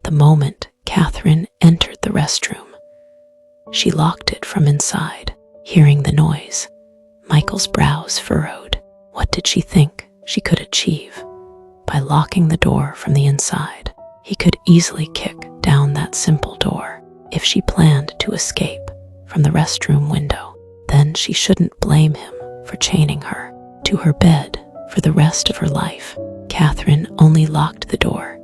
The moment Catherine entered the restroom, she locked it from inside. Hearing the noise, Michael's brows furrowed. What did she think she could achieve by locking the door from the inside? He could easily kick down that simple door. If she planned to escape from the restroom window, then she shouldn't blame him for chaining her to her bed for the rest of her life. Catherine only locked the door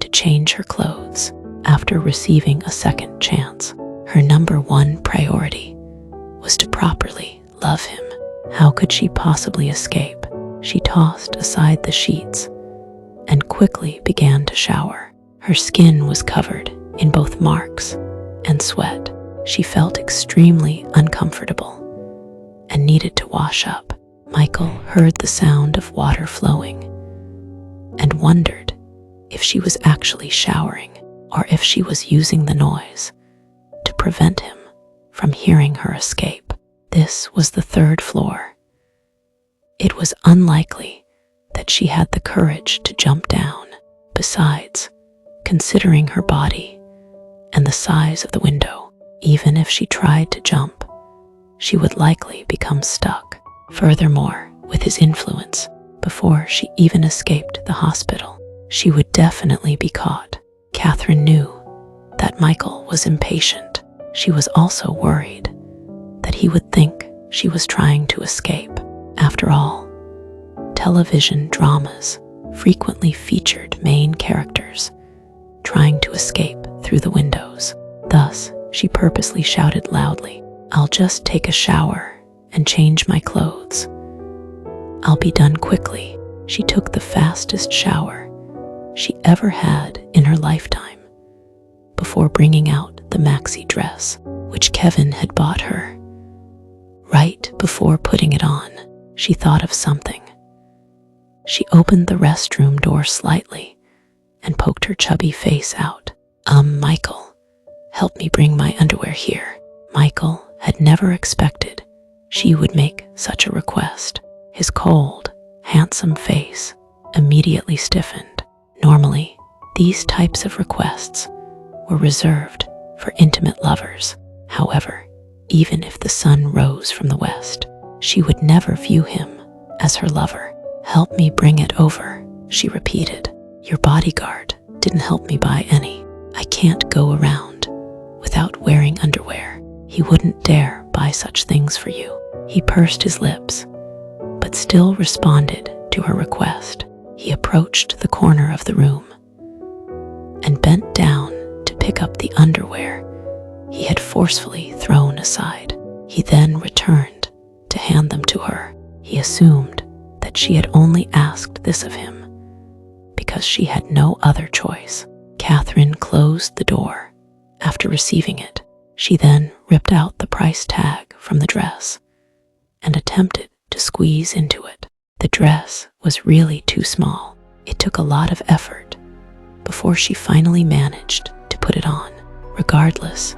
to change her clothes after receiving a second chance. Her number one priority was to properly love him. How could she possibly escape? She tossed aside the sheets and quickly began to shower. Her skin was covered in both marks and sweat. She felt extremely uncomfortable and needed to wash up. Michael heard the sound of water flowing and wondered if she was actually showering or if she was using the noise to prevent him from hearing her escape. This was the third floor. It was unlikely that she had the courage to jump down. Besides, considering her body and the size of the window, even if she tried to jump, she would likely become stuck. Furthermore, with his influence, before she even escaped the hospital, she would definitely be caught. Catherine knew that Michael was impatient. She was also worried that he would think she was trying to escape. After all, television dramas frequently featured main characters trying to escape through the windows. Thus, she purposely shouted loudly, "I'll just take a shower and change my clothes. I'll be done quickly." She took the fastest shower she ever had in her lifetime before bringing out the maxi dress, which Kevin had bought her. Right before putting it on, she thought of something. She opened the restroom door slightly and poked her chubby face out. Michael, help me bring my underwear here." Michael had never expected she would make such a request. His cold, handsome face immediately stiffened. Normally, these types of requests were reserved for intimate lovers. However, even if the sun rose from the west, she would never view him as her lover. "Help me bring it over," she repeated. "Your bodyguard didn't help me buy any. I can't go around without wearing underwear. He wouldn't dare buy such things for you." He pursed his lips, but still responded to her request. He approached the corner of the room and bent down to pick up the underwear he had forcefully thrown aside. He then returned to hand them to her. He assumed that she had only asked this of him because she had no other choice. Catherine closed the door after receiving it. She then ripped out the price tag from the dress and attempted to squeeze into it. The dress was really too small. It took a lot of effort before she finally managed to put it on. Regardless,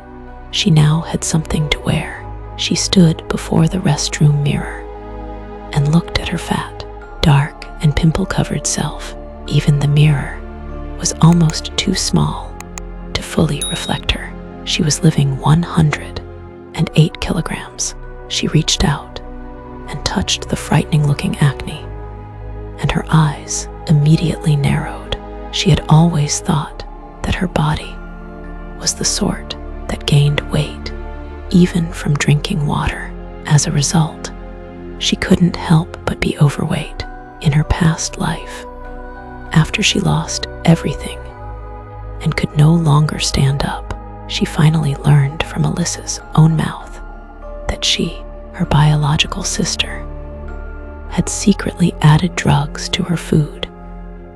she now had something to wear. She stood before the restroom mirror and looked at her fat, dark, and pimple-covered self. Even the mirror was almost too small to fully reflect her. She was living 108 kilograms. She reached out and touched the frightening-looking acne, and her eyes immediately narrowed. She had always thought that her body was the sort that gained weight, even from drinking water. As a result, she couldn't help but be overweight. In her past life, after she lost everything and could no longer stand up, she finally learned from Alyssa's own mouth that she, her biological sister, had secretly added drugs to her food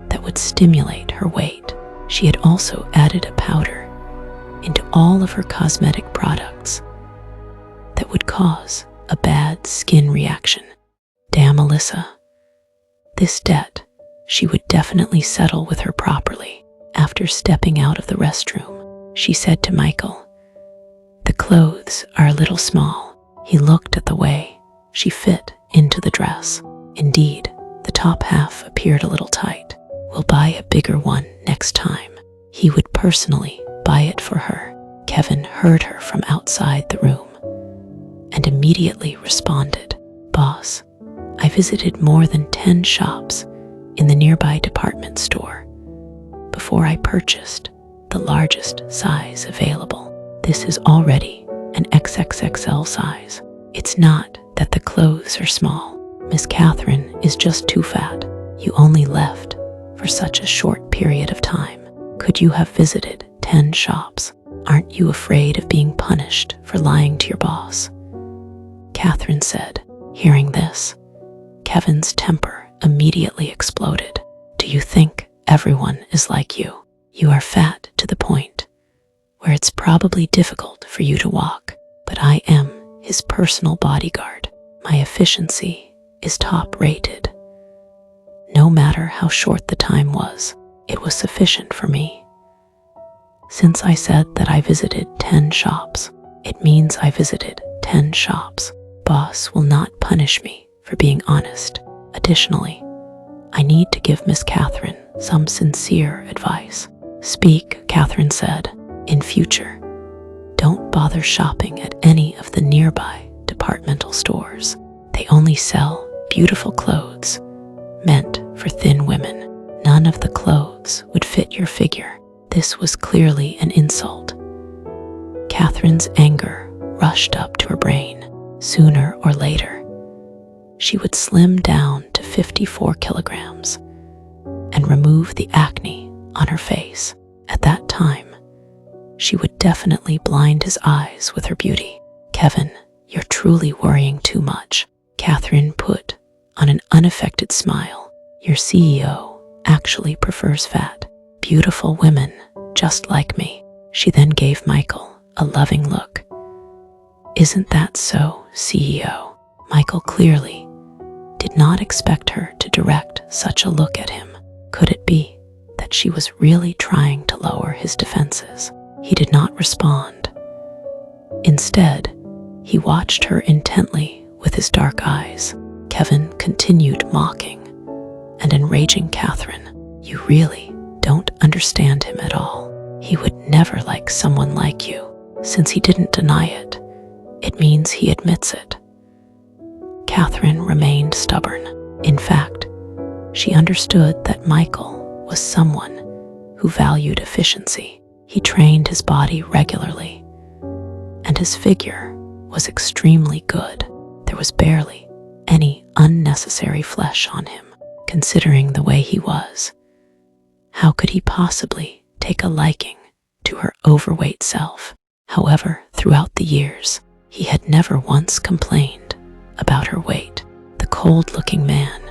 that would stimulate her weight. She had also added a powder into all of her cosmetic products that would cause a bad skin reaction. Damn Alyssa. This debt she would definitely settle with her properly. After stepping out of the restroom, she said to Michael, "The clothes are a little small." He looked at the way she fit into the dress. Indeed, the top half appeared a little tight. "We'll buy a bigger one next time." he would personally buy it for her. Kevin heard her from outside the room and immediately responded, "Boss, I visited more than 10 shops in the nearby department store before I purchased the largest size available. This is already an XXXL size. It's not that the clothes are small. Miss Catherine is just too fat. You only left for such a short period of time. Could you have visited 10 shops? Aren't you afraid of being punished for lying to your boss?" Catherine said. Hearing this, Kevin's temper immediately exploded. "Do you think everyone is like you? You are fat to the point where it's probably difficult for you to walk, but I am his personal bodyguard. My efficiency is top rated. No matter how short the time was, it was sufficient for me. Since I said that I visited 10 shops, it means I visited 10 shops. Boss will not punish me for being honest. Additionally, I need to give Miss Catherine some sincere advice." "Speak," Catherine said. "In future, don't bother shopping at any of the nearby departmental stores. They only sell beautiful clothes meant for thin women. None of the clothes would fit your figure." This was clearly an insult. Catherine's anger rushed up to her brain. Sooner or later, she would slim down to 54 kilograms and remove the acne on her face. At that time, she would definitely blind his eyes with her beauty. "Kevin, you're truly worrying too much." Catherine put on an unaffected smile. "Your CEO actually prefers fat, beautiful women just like me." She then gave Michael a loving look. "Isn't that so, CEO?" Michael clearly did not expect her to direct such a look at him. Could it be that she was really trying to lower his defenses? He did not respond. Instead, he watched her intently with his dark eyes. Kevin continued mocking and enraging Catherine. "You really don't understand him at all. He would never like someone like you. Since he didn't deny it, it means he admits it." Catherine remained stubborn. In fact, she understood that Michael was someone who valued efficiency. He trained his body regularly, and his figure was extremely good. There was barely any unnecessary flesh on him, considering the way he was. How could he possibly take a liking to her overweight self? However, throughout the years, he had never once complained about her weight. The cold-looking man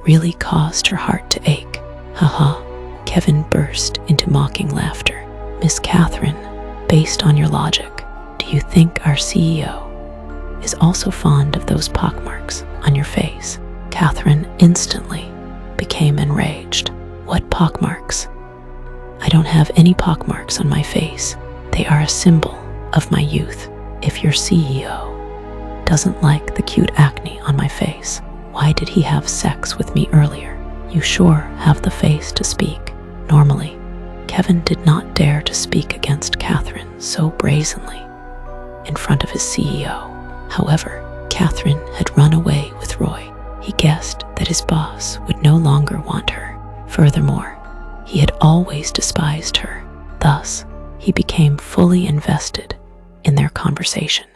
really caused her heart to ache. "Haha," Kevin burst into mocking laughter. "Miss Catherine, based on your logic, do you think our CEO is also fond of those pockmarks on your face?" Catherine instantly became enraged. "What pockmarks? I don't have any pockmarks on my face. They are a symbol of my youth. If your CEO doesn't like the cute acne on my face, why did he have sex with me earlier? You sure have the face to speak." Normally, Kevin did not dare to speak against Catherine so brazenly in front of his CEO. However, Catherine had run away with Roy. He guessed that his boss would no longer want her. Furthermore, he had always despised her. Thus, he became fully invested in their conversation.